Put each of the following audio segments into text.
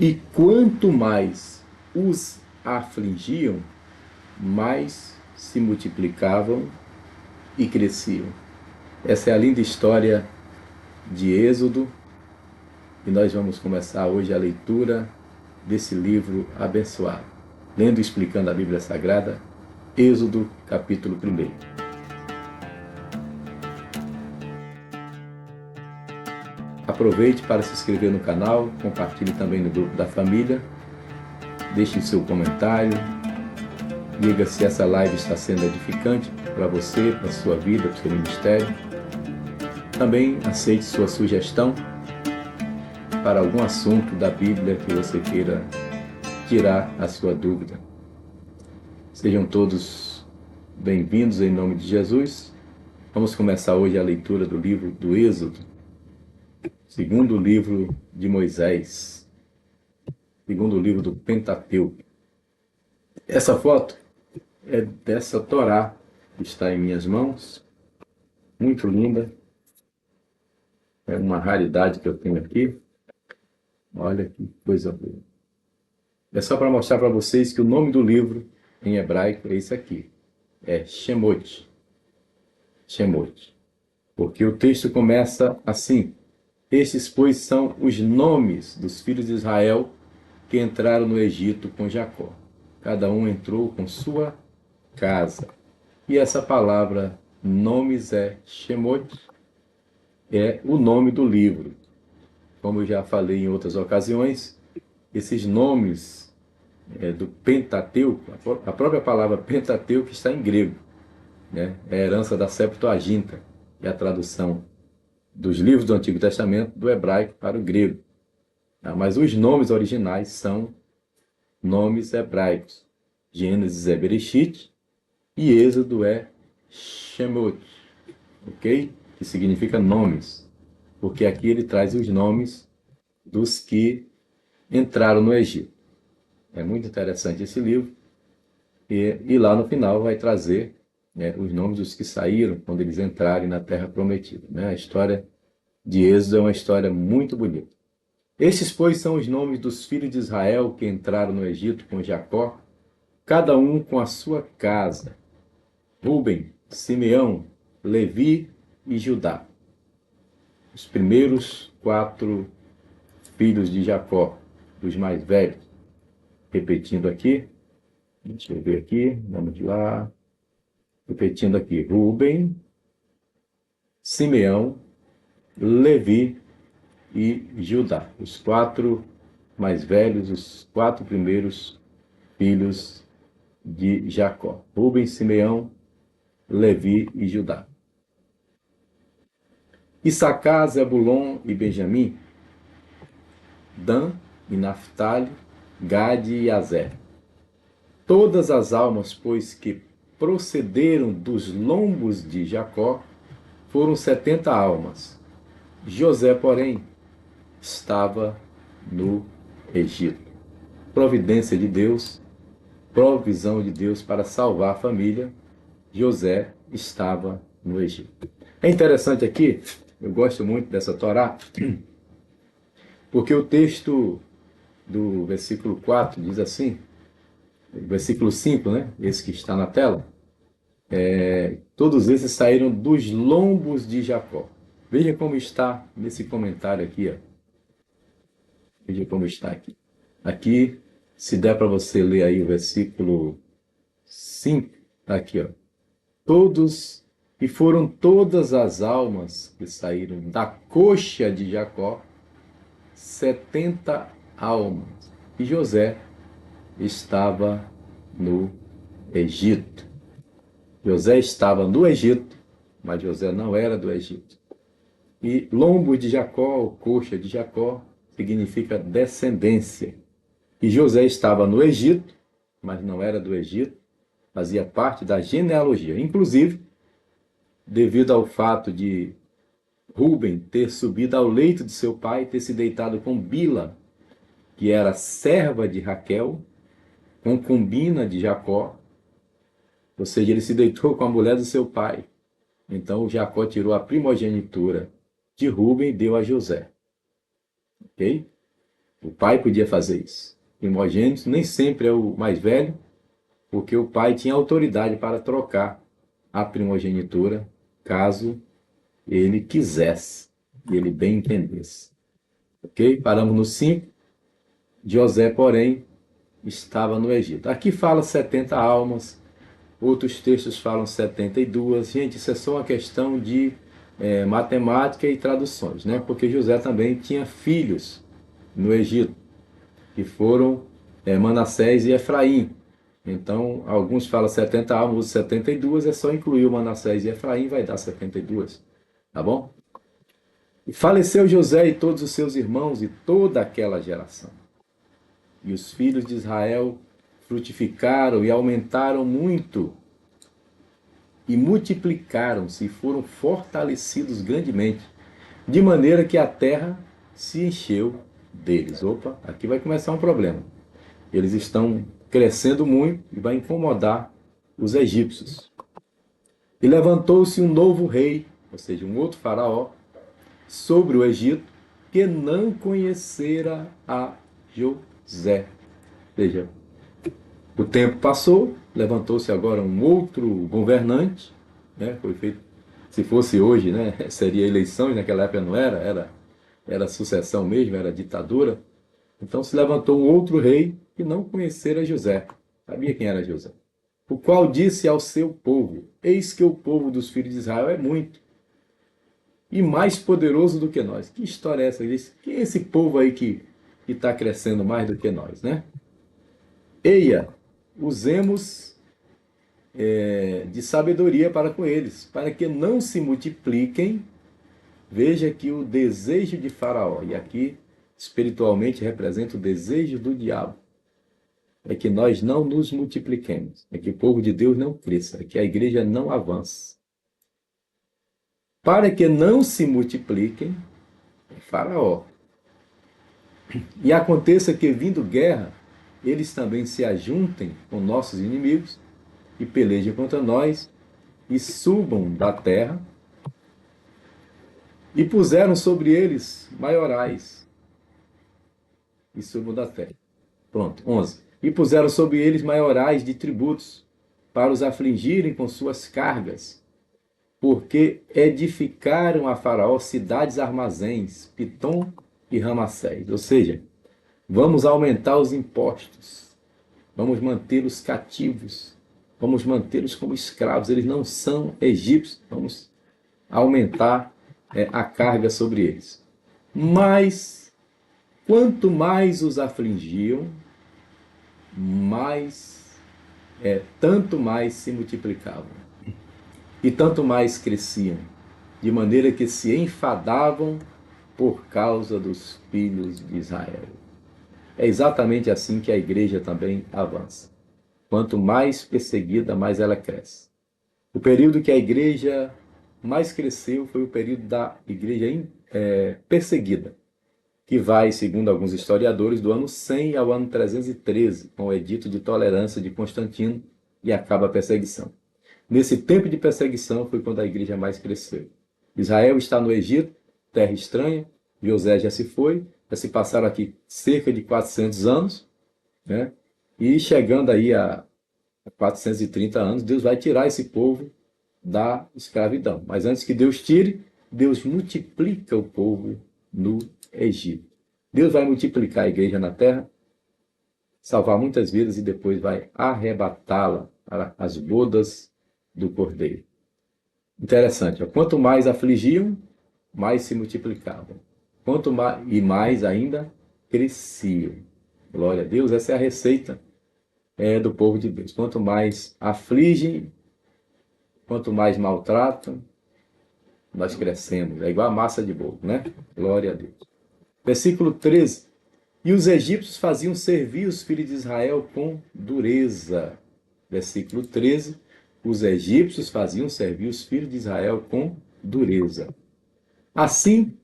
E quanto mais os afligiam, mais se multiplicavam e cresciam. Essa é a linda história de Êxodo, e nós vamos começar hoje a leitura desse livro abençoado, lendo e explicando a Bíblia Sagrada, Êxodo, capítulo 1. Aproveite para se inscrever no canal, compartilhe também no grupo da família, deixe seu comentário, diga se essa live está sendo edificante para você, para a sua vida, para o seu ministério. Também aceite sua sugestão para algum assunto da Bíblia que você queira tirar a sua dúvida. Sejam todos bem-vindos em nome de Jesus. Vamos começar hoje a leitura do livro do Êxodo, segundo livro de Moisés, segundo livro do Pentateuco. Essa foto é dessa Torá que está em minhas mãos, muito linda. É uma raridade que eu tenho aqui. Olha que coisa boa. É só para mostrar para vocês que o nome do livro em hebraico é esse aqui. É Shemot. Shemot. Porque o texto começa assim: estes, pois, são os nomes dos filhos de Israel que entraram no Egito com Jacó. Cada um entrou com sua casa. E essa palavra nomes é Shemot, é o nome do livro. Como eu já falei em outras ocasiões, esses nomes do Pentateuco, a própria palavra Pentateuco está em grego, né? É a herança da Septuaginta, que é a tradução dos livros do Antigo Testamento do hebraico para o grego. Mas os nomes originais são nomes hebraicos. Gênesis é Bereshit e Êxodo é Shemot, ok? Que significa nomes, porque aqui ele traz os nomes dos que entraram no Egito. É muito interessante esse livro. E lá no final vai trazer, né, os nomes dos que saíram quando eles entrarem na Terra Prometida, né? A história de Êxodo é uma história muito bonita. Estes, pois, são os nomes dos filhos de Israel que entraram no Egito com Jacó, cada um com a sua casa: Ruben, Simeão, Levi e Judá. Os primeiros 4 filhos de Jacó, os mais velhos. Repetindo aqui, deixa eu ver aqui, vamos lá. Repetindo aqui: Ruben, Simeão, Levi e Judá. Os 4 mais velhos, os 4 primeiros filhos de Jacó: Ruben, Simeão, Levi e Judá. Issacar, Zebulon e Benjamim, Dan e Naphtali, Gade e Azer. Todas as almas, pois, que procederam dos lombos de Jacó, foram 70 almas. José, porém, estava no Egito. Providência de Deus, provisão de Deus para salvar a família. José estava no Egito. É interessante aqui, eu gosto muito dessa Torá, porque o texto do versículo 4 diz assim, versículo 5, né? Esse que está na tela, todos esses saíram dos lombos de Jacó. Veja como está nesse comentário aqui, ó. Veja como está aqui. Aqui, se der para você ler aí o versículo 5, tá aqui, ó. Todos, e foram todas as almas que saíram da coxa de Jacó, 70 almas. E José estava no Egito. José estava no Egito, mas José não era do Egito. E lombo de Jacó, ou coxa de Jacó, significa descendência. E José estava no Egito, mas não era do Egito, fazia parte da genealogia. Inclusive, devido ao fato de Ruben ter subido ao leito de seu pai, ter se deitado com Bila, que era serva de Raquel, concubina de Jacó, ou seja, ele se deitou com a mulher do seu pai. Então Jacó tirou a primogenitura de Ruben e deu a José. Ok? O pai podia fazer isso. Primogênito nem sempre é o mais velho, porque o pai tinha autoridade para trocar a primogenitura, caso ele quisesse, e ele bem entendesse. Ok? Paramos no 5. José, porém, estava no Egito. Aqui fala 70 almas, outros textos falam 72. Gente, isso é só uma questão de matemática e traduções, né? Porque José também tinha filhos no Egito, que foram Manassés e Efraim. Então, alguns falam 70 almas, outros 72, é só incluir o Manassés e Efraim, vai dar 72. Tá bom? E faleceu José e todos os seus irmãos e toda aquela geração. E os filhos de Israel frutificaram e aumentaram muito, e multiplicaram-se e foram fortalecidos grandemente, de maneira que a terra se encheu deles. Opa, aqui vai começar um problema. Eles estão crescendo muito e vai incomodar os egípcios. E levantou-se um novo rei, ou seja, um outro faraó, sobre o Egito, que não conhecera a José. Veja, o tempo passou, levantou-se agora um outro governante, né? Foi feito, se fosse hoje, né? Seria eleições, naquela época não era sucessão mesmo, era ditadura. Então se levantou um outro rei que não conhecera José. Sabia quem era José? O qual disse ao seu povo: Eis que o povo dos filhos de Israel é muito e mais poderoso do que nós. Que história é essa? Quem é esse povo aí que está crescendo mais do que nós, né? Eia, usemos de sabedoria para com eles, para que não se multipliquem. Veja que o desejo de Faraó, e aqui espiritualmente representa o desejo do diabo, é que nós não nos multipliquemos, é que o povo de Deus não cresça, é que a igreja não avance. Para que não se multipliquem, Faraó. E aconteça que, vindo guerra, eles também se ajuntem com nossos inimigos e pelejem contra nós e subam da terra, e puseram sobre eles maiorais e subam da terra. Pronto, 11. E puseram sobre eles maiorais de tributos para os afligirem com suas cargas, porque edificaram a Faraó cidades armazéns, Pitom e Ramassés. Ou seja, vamos aumentar os impostos, vamos mantê-los cativos, vamos mantê-los como escravos, eles não são egípcios, vamos aumentar a carga sobre eles. Mas, quanto mais os afligiam, tanto mais se multiplicavam e tanto mais cresciam, de maneira que se enfadavam por causa dos filhos de Israel. É exatamente assim que a igreja também avança. Quanto mais perseguida, mais ela cresce. O período que a igreja mais cresceu foi o período da igreja perseguida, que vai, segundo alguns historiadores, do ano 100 ao ano 313, com o edito de tolerância de Constantino, e acaba a perseguição. Nesse tempo de perseguição foi quando a igreja mais cresceu. Israel está no Egito, terra estranha, José já se foi, já se passaram aqui cerca de 400 anos, né? E chegando aí a 430 anos, Deus vai tirar esse povo da escravidão. Mas antes que Deus tire, Deus multiplica o povo no Egito. Deus vai multiplicar a igreja na terra, salvar muitas vidas e depois vai arrebatá-la para as bodas do Cordeiro. Interessante, ó. Quanto mais afligiam, mais se multiplicavam. Quanto mais, e mais ainda cresciam. Glória a Deus, essa é a receita do povo de Deus. Quanto mais afligem, quanto mais maltratam, nós crescemos. É igual a massa de bolo, né? Glória a Deus. Versículo 13. E os egípcios faziam servir os filhos de Israel com dureza. Versículo 13. Os egípcios faziam servir os filhos de Israel com dureza. Assim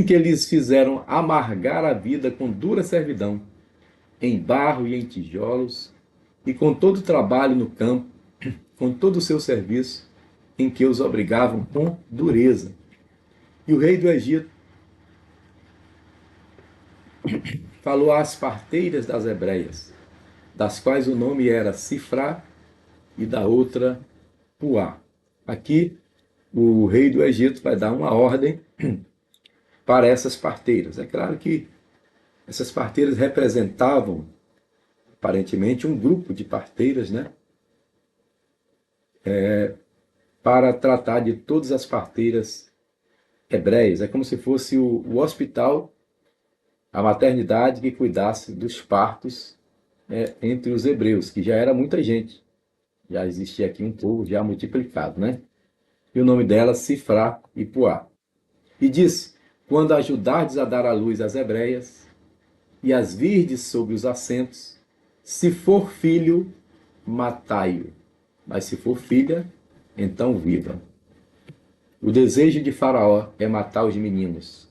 que eles fizeram amargar a vida com dura servidão, em barro e em tijolos, e com todo o trabalho no campo, com todo o seu serviço, em que os obrigavam com dureza. E o rei do Egito falou às parteiras das hebreias, das quais o nome era Sifrá e da outra Puá. Aqui, o rei do Egito vai dar uma ordem para essas parteiras. É claro que essas parteiras representavam, aparentemente, um grupo de parteiras, né? Para tratar de todas as parteiras hebreias. É como se fosse o hospital, a maternidade que cuidasse dos partos entre os hebreus, que já era muita gente. Já existia aqui um povo já multiplicado, né? E o nome dela, Sifrá e Puá. E disse: quando ajudardes a dar à luz as hebreias, e as virdes sobre os assentos, se for filho, matai-o. Mas se for filha, então viva. O desejo de Faraó é matar os meninos.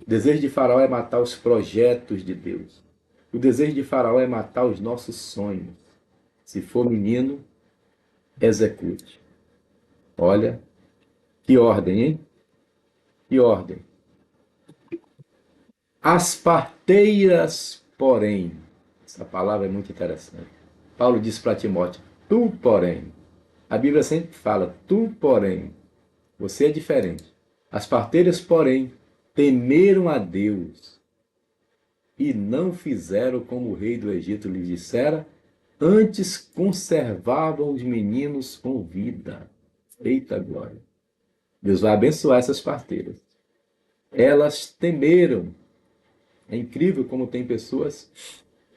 O desejo de Faraó é matar os projetos de Deus. O desejo de Faraó é matar os nossos sonhos. Se for menino, execute. Olha, que ordem, hein? Que ordem. As parteiras, porém, essa palavra é muito interessante. Paulo diz para Timóteo: tu, porém. A Bíblia sempre fala: tu, porém. Você é diferente. As parteiras, porém, temeram a Deus e não fizeram como o rei do Egito lhes dissera, antes conservavam os meninos com vida. Eita glória! Deus vai abençoar essas parteiras. Elas temeram. É incrível como tem pessoas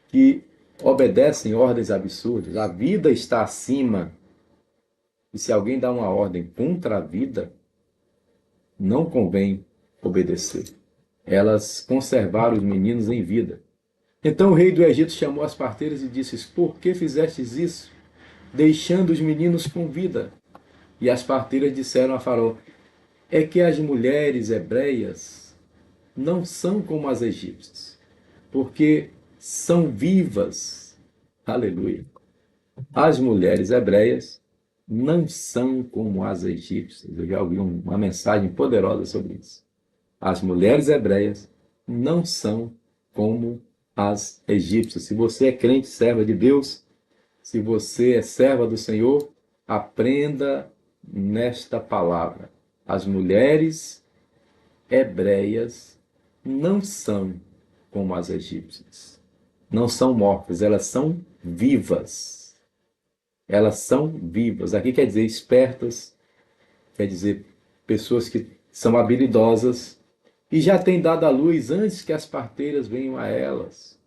que obedecem ordens absurdas. A vida está acima. E se alguém dá uma ordem contra a vida, não convém obedecer. Elas conservaram os meninos em vida. Então o rei do Egito chamou as parteiras e disse: por que fizestes isso, deixando os meninos com vida? E as parteiras disseram a Faraó: é que as mulheres hebreias não são como as egípcias, porque são vivas. Aleluia. As mulheres hebreias não são como as egípcias. Eu já ouvi uma mensagem poderosa sobre isso. As mulheres hebreias não são como as egípcias. Se você é crente, serva de Deus, se você é serva do Senhor, aprenda nesta palavra. As mulheres hebreias não são como as egípcias. Não são mortas, elas são vivas. Elas são vivas. Aqui quer dizer espertas, quer dizer pessoas que são habilidosas e já têm dado à luz antes que as parteiras venham a elas.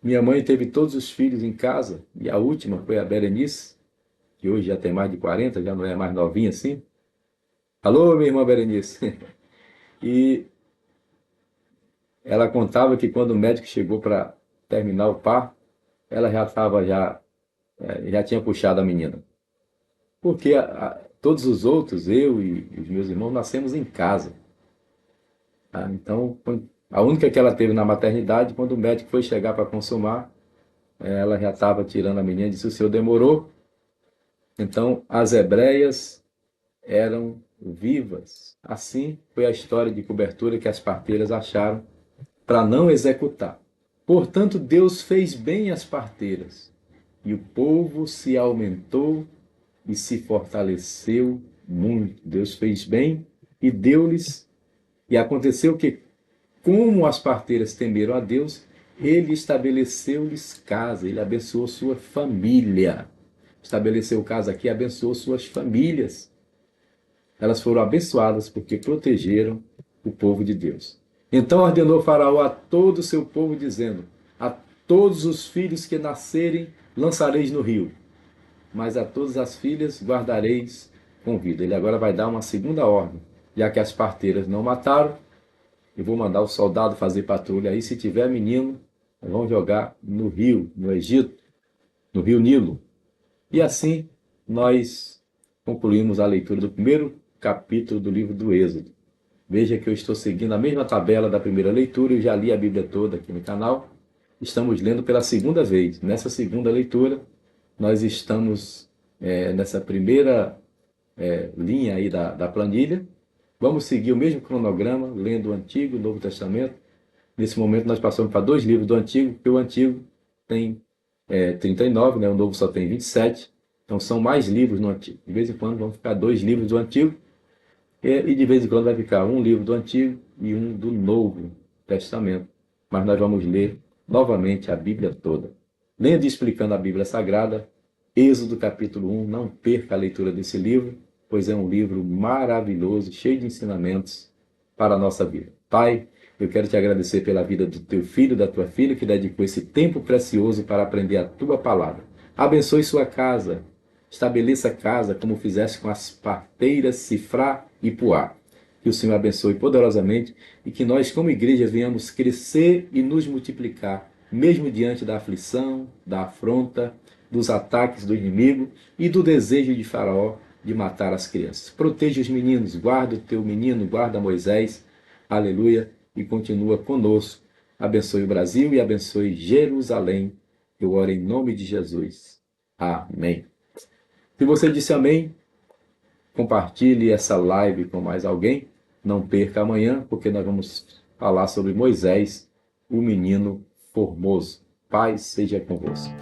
Minha mãe teve todos os filhos em casa e a última foi a Berenice, que hoje já tem mais de 40, já não é mais novinha assim. Alô, minha irmã Berenice. E ela contava que quando o médico chegou para terminar o parto, ela já tinha puxado a menina. Porque todos os outros, eu e os meus irmãos, nascemos em casa. Tá? Então, a única que ela teve na maternidade, quando o médico foi chegar para consumar, ela já estava tirando a menina, disse: o senhor demorou. Então, as hebreias eram vivas. Assim foi a história de cobertura que as parteiras acharam para não executar. Portanto, Deus fez bem às parteiras, e o povo se aumentou e se fortaleceu muito. Deus fez bem e deu-lhes. E aconteceu que, como as parteiras temeram a Deus, ele estabeleceu-lhes casa, ele abençoou sua família. Estabeleceu casa aqui, abençoou suas famílias. Elas foram abençoadas porque protegeram o povo de Deus. Então ordenou Faraó a todo o seu povo, dizendo: a todos os filhos que nascerem lançareis no rio, mas a todas as filhas guardareis com vida. Ele agora vai dar uma segunda ordem, já que as parteiras não mataram. Eu vou mandar o soldado fazer patrulha aí. Se tiver menino, vão jogar no rio, no Egito, no rio Nilo. E assim nós concluímos a leitura do primeiro capítulo do livro do Êxodo. Veja que eu estou seguindo a mesma tabela da primeira leitura, eu já li a Bíblia toda aqui no canal. Estamos lendo pela segunda vez. Nessa segunda leitura, nós estamos nessa primeira linha aí da planilha. Vamos seguir o mesmo cronograma, lendo o Antigo e o Novo Testamento, Nesse momento nós passamos para 2 livros do Antigo, porque o Antigo tem 39, né? O Novo só tem 27. Então são mais livros no Antigo. De vez em quando vão ficar 2 livros do Antigo e de vez em quando vai ficar um livro do Antigo e um do Novo Testamento. Mas nós vamos ler novamente a Bíblia toda. Lendo e explicando a Bíblia Sagrada, Êxodo capítulo 1, não perca a leitura desse livro, pois é um livro maravilhoso, cheio de ensinamentos para a nossa vida. Pai, eu quero te agradecer pela vida do teu filho, da tua filha, que dedicou esse tempo precioso para aprender a tua palavra. Abençoe sua casa, estabeleça a casa como fizeste com as parteiras Cifrá e Puá. Que o Senhor abençoe poderosamente e que nós, como igreja, venhamos crescer e nos multiplicar, mesmo diante da aflição, da afronta, dos ataques do inimigo e do desejo de Faraó de matar as crianças. Proteja os meninos, guarda o teu menino, guarda Moisés, aleluia, e continua conosco. Abençoe o Brasil e abençoe Jerusalém. Eu oro em nome de Jesus. Amém. Se você disse amém, compartilhe essa live com mais alguém. Não perca amanhã, porque nós vamos falar sobre Moisés, o menino formoso. Paz seja convosco.